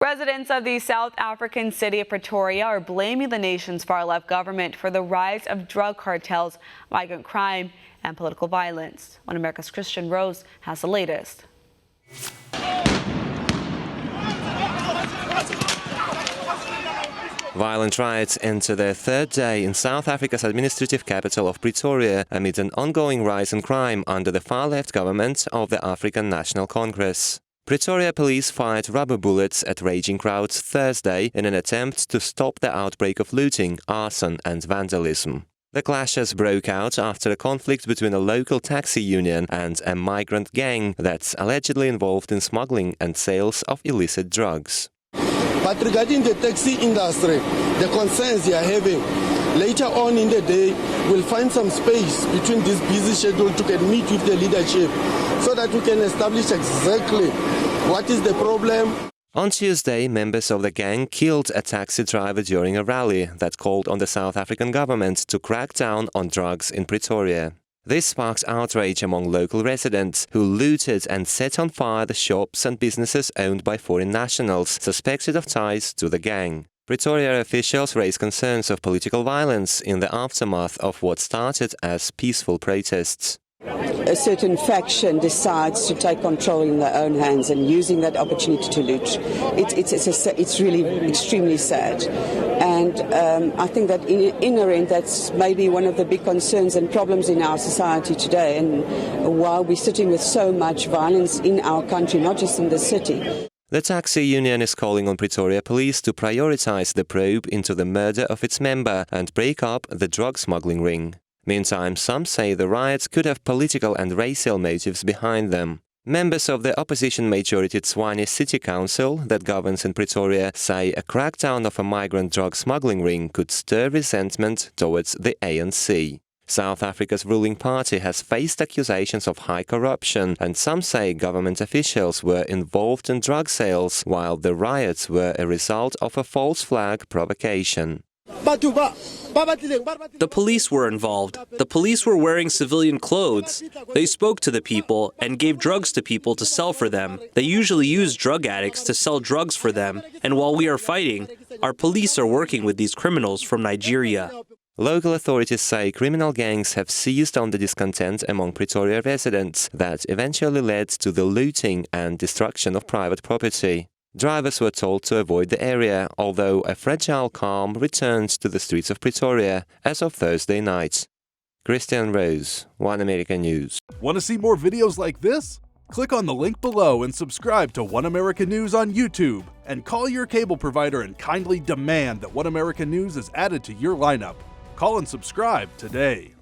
Residents of the South African city of Pretoria are blaming the nation's far-left government for the rise of drug cartels, migrant crime, and political violence. One America's Kristian Rouz has the latest. Violent riots enter their third day in South Africa's administrative capital of Pretoria amid an ongoing rise in crime under the far-left government of the African National Congress. Pretoria police fired rubber bullets at raging crowds Thursday in an attempt to stop the outbreak of looting, arson and vandalism. The clashes broke out after a conflict between a local taxi union and a migrant gang that's allegedly involved in smuggling and sales of illicit drugs. But regarding the taxi industry, the concerns they are having, later on in the day, we'll find some space between this busy schedule to get meet with the leadership so that we can establish exactly what is the problem. On Tuesday, members of the gang killed a taxi driver during a rally that called on the South African government to crack down on drugs in Pretoria. This sparked outrage among local residents who looted and set on fire the shops and businesses owned by foreign nationals suspected of ties to the gang. Pretoria officials raised concerns of political violence in the aftermath of what started as peaceful protests. A certain faction decides to take control in their own hands and using that opportunity to loot. It's really extremely sad. And I think that inherent, that's maybe one of the big concerns and problems in our society today. And while we're sitting with so much violence in our country, not just in the city. The taxi union is calling on Pretoria police to prioritize the probe into the murder of its member and break up the drug smuggling ring. Meantime, some say the riots could have political and racial motives behind them. Members of the opposition-majority Tshwane City Council that governs in Pretoria say a crackdown of a migrant drug smuggling ring could stir resentment towards the ANC. South Africa's ruling party has faced accusations of high corruption, and some say government officials were involved in drug sales, while the riots were a result of a false flag provocation. The police were involved. The police were wearing civilian clothes. They spoke to the people and gave drugs to people to sell for them. They usually use drug addicts to sell drugs for them. And while we are fighting, our police are working with these criminals from Nigeria. Local authorities say criminal gangs have seized on the discontent among Pretoria residents that eventually led to the looting and destruction of private property. Drivers were told to avoid the area, although a fragile calm returned to the streets of Pretoria as of Thursday night. Kristian Rouz, One America News. Want to see more videos like this? Click on the link below and subscribe to One America News on YouTube, and call your cable provider and kindly demand that One America News is added to your lineup. Call and subscribe today.